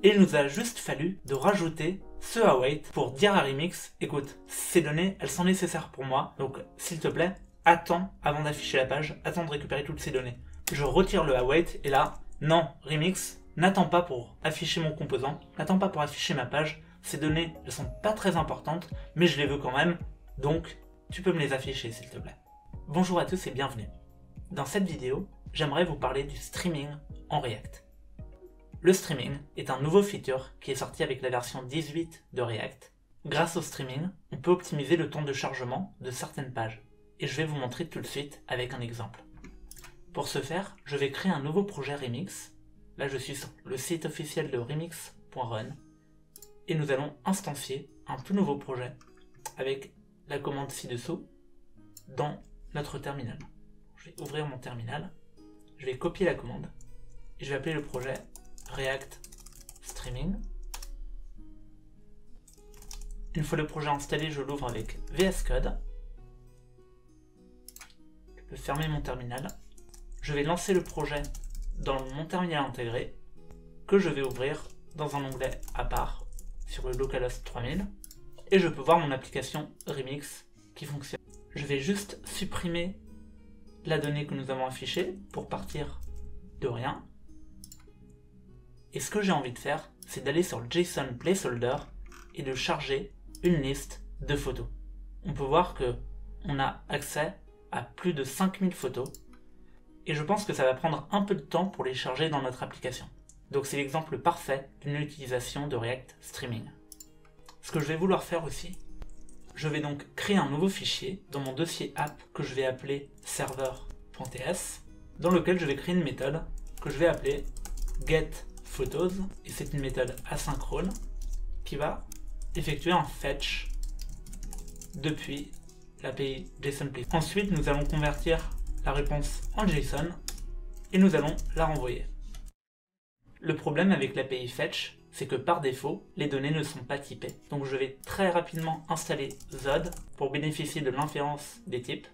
Et il nous a juste fallu de rajouter ce await pour dire à Remix, écoute, ces données, elles sont nécessaires pour moi, donc s'il te plaît, attends avant d'afficher la page, attends de récupérer toutes ces données. Je retire le await et là, non, Remix, n'attends pas pour afficher mon composant, n'attends pas pour afficher ma page, ces données ne sont pas très importantes, mais je les veux quand même, donc tu peux me les afficher s'il te plaît. Bonjour à tous et bienvenue. Dans cette vidéo, j'aimerais vous parler du streaming en React. Le streaming est un nouveau feature qui est sorti avec la version 18 de React. Grâce au streaming, on peut optimiser le temps de chargement de certaines pages. Et je vais vous montrer tout de suite avec un exemple. Pour ce faire, je vais créer un nouveau projet Remix. Là, je suis sur le site officiel de remix.run. Et nous allons instancier un tout nouveau projet avec la commande ci-dessous dans notre terminal. Je vais ouvrir mon terminal. Je vais copier la commande. Et je vais appeler le projet React Streaming. Une fois le projet installé, je l'ouvre avec VS Code. Je peux fermer mon terminal. Je vais lancer le projet dans mon terminal intégré que je vais ouvrir dans un onglet à part sur le localhost 3000 et je peux voir mon application Remix qui fonctionne. Je vais juste supprimer la donnée que nous avons affichée pour partir de rien. Et ce que j'ai envie de faire, c'est d'aller sur le JSON placeholder et de charger une liste de photos. On peut voir que on a accès à plus de 5000 photos et je pense que ça va prendre un peu de temps pour les charger dans notre application. Donc c'est l'exemple parfait d'une utilisation de React Streaming. Ce que je vais vouloir faire aussi, je vais donc créer un nouveau fichier dans mon dossier app que je vais appeler server.ts dans lequel je vais créer une méthode que je vais appeler getPhotos et c'est une méthode asynchrone qui va effectuer un fetch depuis l'API JSON-Place. Ensuite, nous allons convertir la réponse en JSON et nous allons la renvoyer. Le problème avec l'API fetch, c'est que par défaut, les données ne sont pas typées. Donc je vais très rapidement installer Zod pour bénéficier de l'inférence des types.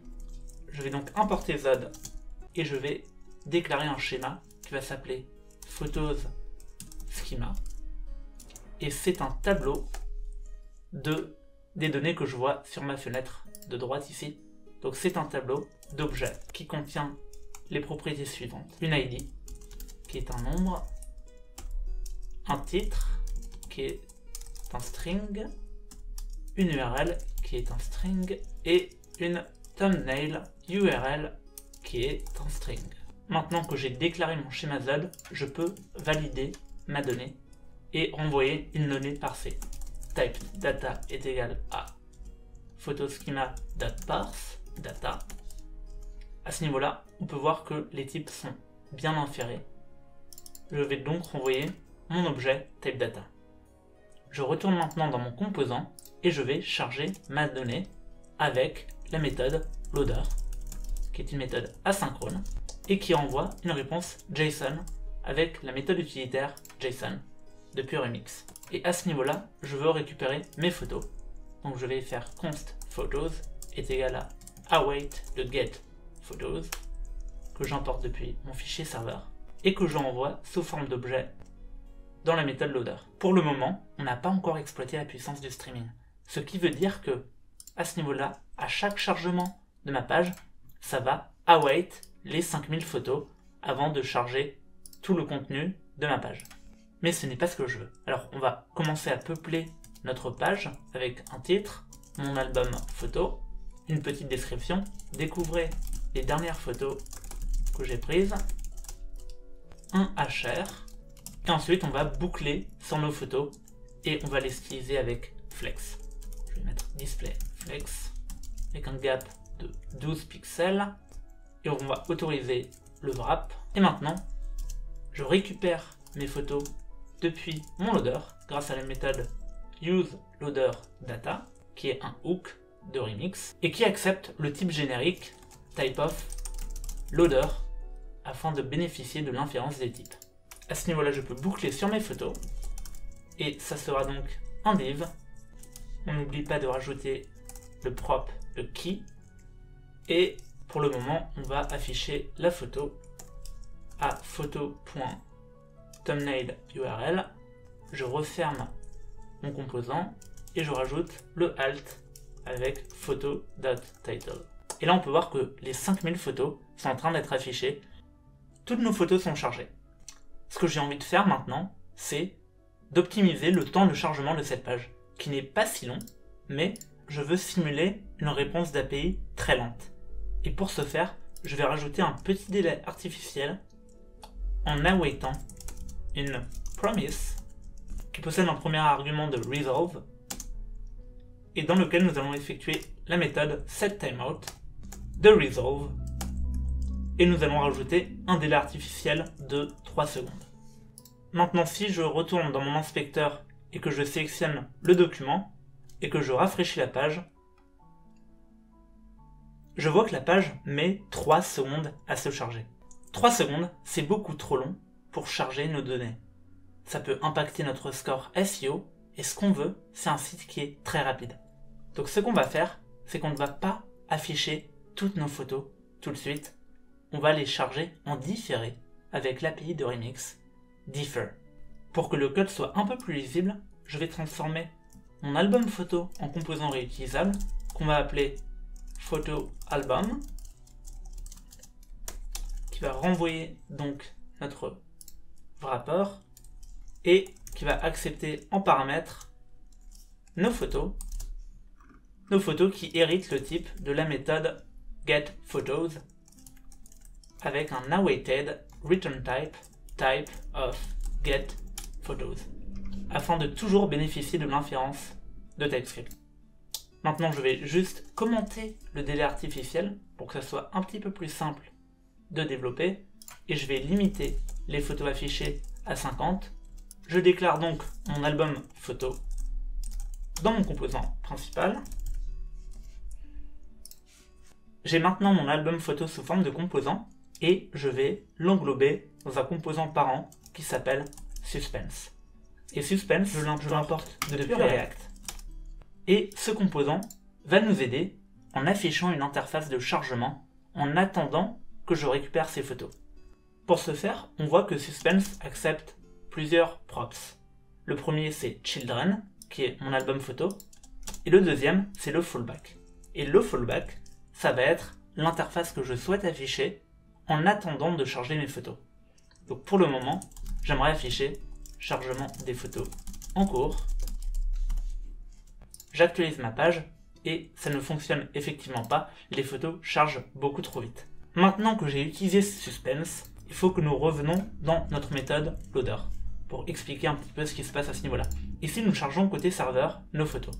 Je vais donc importer Zod et je vais déclarer un schéma qui va s'appeler Photos Schema. Et c'est un tableau des données que je vois sur ma fenêtre de droite ici. Donc c'est un tableau d'objets qui contient les propriétés suivantes. Une ID qui est un nombre, un titre qui est un string, une URL qui est un string et une thumbnail URL qui est un string. Maintenant que j'ai déclaré mon schéma Zod, je peux valider ma donnée et renvoyer une donnée parsée. Type data est égal à photoschema.parse data. À ce niveau-là, on peut voir que les types sont bien inférés. Je vais donc renvoyer mon objet type data. Je retourne maintenant dans mon composant et je vais charger ma donnée avec la méthode loader, qui est une méthode asynchrone et qui envoie une réponse JSON avec la méthode utilitaire JSON depuis Remix. Et à ce niveau-là, je veux récupérer mes photos. Donc je vais faire const photos est égal à await de get photos que j'importe depuis mon fichier serveur et que j'envoie sous forme d'objet dans la méthode loader. Pour le moment, on n'a pas encore exploité la puissance du streaming. Ce qui veut dire que, à ce niveau-là, à chaque chargement de ma page, ça va await les 5000 photos avant de charger tout le contenu de ma page. Mais ce n'est pas ce que je veux. Alors, on va commencer à peupler notre page avec un titre, mon album photo, une petite description, découvrez les dernières photos que j'ai prises, un HR, et ensuite on va boucler sur nos photos et on va les styliser avec flex. Je vais mettre display flex avec un gap de 12 pixels et on va autoriser le wrap. Et maintenant, je récupère mes photos depuis mon loader grâce à la méthode useLoaderData qui est un hook de Remix et qui accepte le type générique typeOfLoader afin de bénéficier de l'inférence des types. À ce niveau-là, je peux boucler sur mes photos et ça sera donc un div. On n'oublie pas de rajouter le prop, le key et pour le moment, on va afficher la photo à photo.thumbnailURL je referme mon composant et je rajoute le alt avec photo.title. Et là on peut voir que les 5000 photos sont en train d'être affichées. Toutes nos photos sont chargées. Ce que j'ai envie de faire maintenant, c'est d'optimiser le temps de chargement de cette page, qui n'est pas si long, mais je veux simuler une réponse d'API très lente. Et pour ce faire, je vais rajouter un petit délai artificiel en awaitant une promise qui possède un premier argument de resolve et dans lequel nous allons effectuer la méthode setTimeout de resolve et nous allons rajouter un délai artificiel de 3 secondes. Maintenant, si je retourne dans mon inspecteur et que je sélectionne le document et que je rafraîchis la page, je vois que la page met 3 secondes à se charger. 3 secondes, c'est beaucoup trop long pour charger nos données. Ça peut impacter notre score SEO et ce qu'on veut, c'est un site qui est très rapide. Donc ce qu'on va faire, c'est qu'on ne va pas afficher toutes nos photos tout de suite. On va les charger en différé avec l'API de Remix, Differ. Pour que le code soit un peu plus lisible, je vais transformer mon album photo en composant réutilisable qu'on va appeler Photo Album, qui va renvoyer donc notre wrapper et qui va accepter en paramètre nos photos qui héritent le type de la méthode getPhotos avec un awaited return type of getPhotos afin de toujours bénéficier de l'inférence de TypeScript. Maintenant, je vais juste commenter le délai artificiel pour que ça soit un petit peu plus simple de développer et je vais limiter les photos affichées à 50. Je déclare donc mon album photo dans mon composant principal. J'ai maintenant mon album photo sous forme de composant et je vais l'englober dans un composant parent qui s'appelle Suspense. Et Suspense, je l'importe depuis React. Et ce composant va nous aider en affichant une interface de chargement en attendant que je récupère ces photos. Pour ce faire, on voit que Suspense accepte plusieurs props. Le premier c'est Children, qui est mon album photo, et le deuxième c'est le fallback. Et le fallback, ça va être l'interface que je souhaite afficher en attendant de charger mes photos. Donc pour le moment, j'aimerais afficher chargement des photos en cours. J'actualise ma page et ça ne fonctionne effectivement pas, les photos chargent beaucoup trop vite. Maintenant que j'ai utilisé Suspense, il faut que nous revenons dans notre méthode loader pour expliquer un petit peu ce qui se passe à ce niveau-là. Ici, nous chargeons côté serveur nos photos.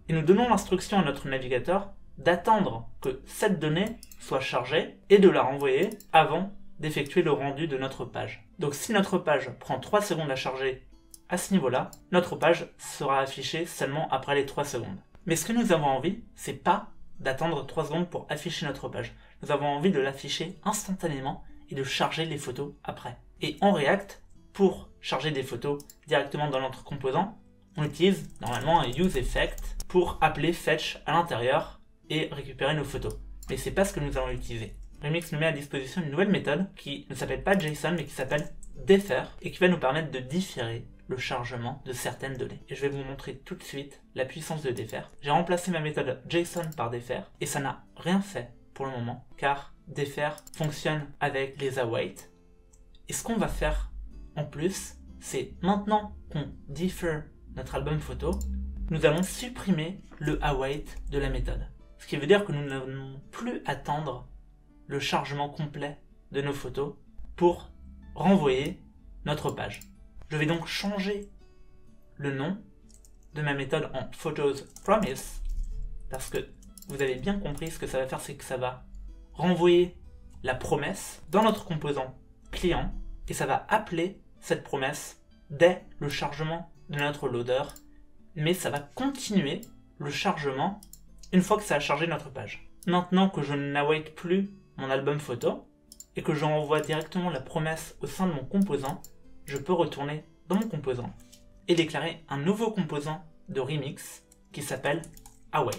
Et nous donnons l'instruction à notre navigateur d'attendre que cette donnée soit chargée et de la renvoyer avant d'effectuer le rendu de notre page. Donc si notre page prend 3 secondes à charger à ce niveau-là, notre page sera affichée seulement après les 3 secondes. Mais ce que nous avons envie, c'est pas d'attendre 3 secondes pour afficher notre page. Nous avons envie de l'afficher instantanément et de charger les photos après. Et en React, pour charger des photos directement dans notre composant, on utilise normalement un useEffect pour appeler fetch à l'intérieur et récupérer nos photos. Mais c'est pas ce que nous allons utiliser. Remix nous met à disposition une nouvelle méthode qui ne s'appelle pas JSON mais qui s'appelle defer et qui va nous permettre de différer le chargement de certaines données. Et je vais vous montrer tout de suite la puissance de defer. J'ai remplacé ma méthode JSON par defer et ça n'a rien fait pour le moment car defer fonctionne avec les await. Et ce qu'on va faire en plus, c'est maintenant qu'on differ notre album photo, nous allons supprimer le await de la méthode. Ce qui veut dire que nous n'allons plus attendre le chargement complet de nos photos pour renvoyer notre page. Je vais donc changer le nom de ma méthode en PhotosPromise parce que vous avez bien compris ce que ça va faire, c'est que ça va renvoyer la promesse dans notre composant client et ça va appeler cette promesse dès le chargement de notre loader, mais ça va continuer le chargement une fois que ça a chargé notre page. Maintenant que je n'await plus mon album photo et que je renvoie directement la promesse au sein de mon composant, je peux retourner dans mon composant et déclarer un nouveau composant de Remix qui s'appelle await.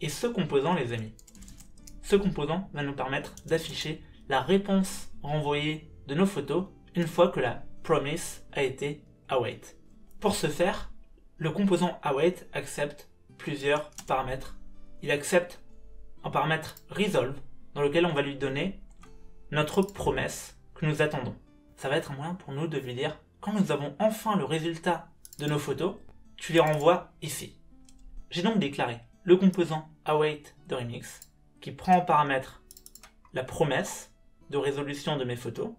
Et ce composant, les amis, ce composant va nous permettre d'afficher la réponse renvoyée de nos photos une fois que la promise a été await. Pour ce faire, le composant await accepte plusieurs paramètres. Il accepte un paramètre resolve dans lequel on va lui donner notre promesse que nous attendons. Ça va être un moyen pour nous de lui dire quand nous avons enfin le résultat de nos photos, tu les renvoies ici. J'ai donc déclaré le composant await de Remix qui prend en paramètre la promesse de résolution de mes photos,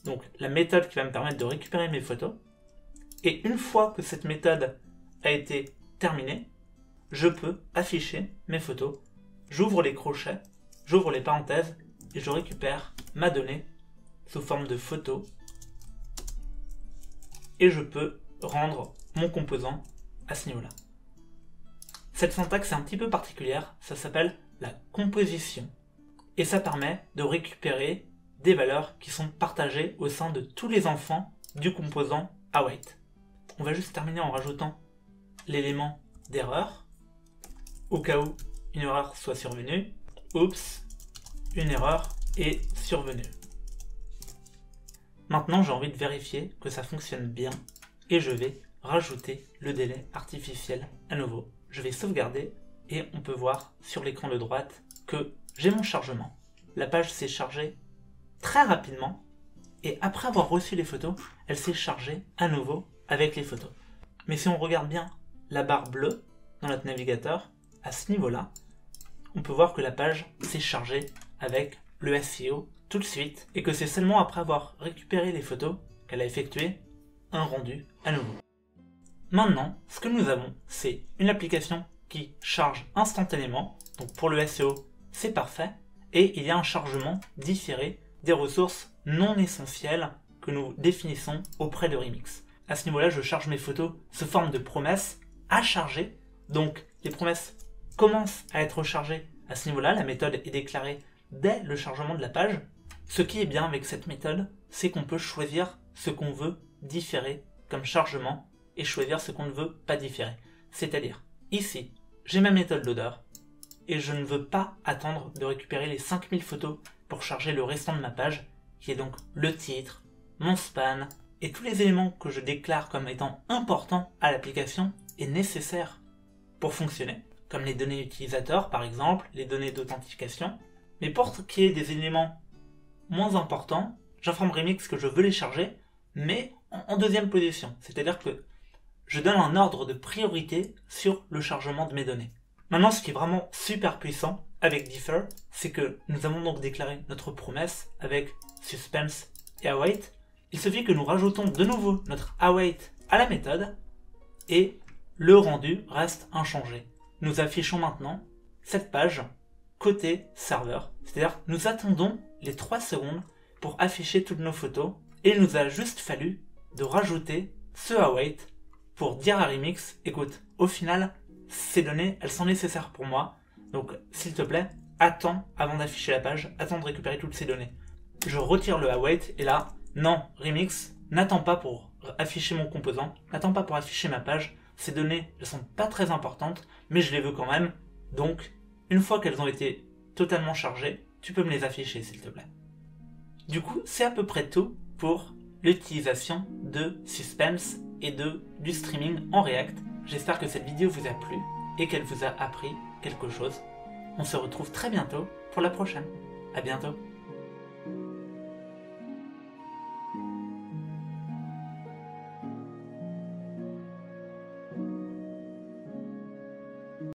donc la méthode qui va me permettre de récupérer mes photos. Et une fois que cette méthode a été terminée, je peux afficher mes photos. J'ouvre les crochets, j'ouvre les parenthèses et je récupère ma donnée sous forme de photo. Et je peux rendre mon composant à ce niveau-là. Cette syntaxe est un petit peu particulière, ça s'appelle la composition. Et ça permet de récupérer des valeurs qui sont partagées au sein de tous les enfants du composant await. On va juste terminer en rajoutant l'élément d'erreur, au cas où une erreur soit survenue. Oups, une erreur est survenue. Maintenant, j'ai envie de vérifier que ça fonctionne bien et je vais rajouter le délai artificiel à nouveau. Je vais sauvegarder et on peut voir sur l'écran de droite que j'ai mon chargement. La page s'est chargée très rapidement et après avoir reçu les photos, elle s'est chargée à nouveau avec les photos. Mais si on regarde bien la barre bleue dans notre navigateur, à ce niveau-là, on peut voir que la page s'est chargée avec le SEO tout de suite et que c'est seulement après avoir récupéré les photos qu'elle a effectué un rendu à nouveau. Maintenant, ce que nous avons, c'est une application qui charge instantanément, donc pour le SEO, c'est parfait, et il y a un chargement différé des ressources non essentielles que nous définissons auprès de Remix. À ce niveau-là, je charge mes photos sous forme de promesses à charger, donc les promesses commencent à être chargées à ce niveau-là, la méthode est déclarée dès le chargement de la page. Ce qui est bien avec cette méthode, c'est qu'on peut choisir ce qu'on veut différer comme chargement et choisir ce qu'on ne veut pas différer. C'est-à-dire, ici, j'ai ma méthode loader et je ne veux pas attendre de récupérer les 5000 photos pour charger le restant de ma page, qui est donc le titre, mon span et tous les éléments que je déclare comme étant importants à l'application et nécessaires pour fonctionner, comme les données utilisateurs par exemple, les données d'authentification. Mais pour ce qui est des éléments moins importants, j'informe Remix que je veux les charger, mais en deuxième position, c'est-à-dire que je donne un ordre de priorité sur le chargement de mes données. Maintenant, ce qui est vraiment super puissant avec Differ, c'est que nous avons donc déclaré notre promesse avec suspense et await. Il suffit que nous rajoutons de nouveau notre await à la méthode et le rendu reste inchangé. Nous affichons maintenant cette page côté serveur, c'est-à-dire nous attendons les 3 secondes pour afficher toutes nos photos et il nous a juste fallu de rajouter ce await pour dire à Remix, écoute, au final, ces données, elles sont nécessaires pour moi, donc s'il te plaît, attends avant d'afficher la page, attends de récupérer toutes ces données. Je retire le await et là, non, Remix, n'attends pas pour afficher mon composant, n'attends pas pour afficher ma page, ces données, elles sont pas très importantes, mais je les veux quand même, donc une fois qu'elles ont été totalement chargées, tu peux me les afficher s'il te plaît. Du coup, c'est à peu près tout pour l'utilisation de Suspense et du streaming en React. J'espère que cette vidéo vous a plu et qu'elle vous a appris quelque chose. On se retrouve très bientôt pour la prochaine. À bientôt.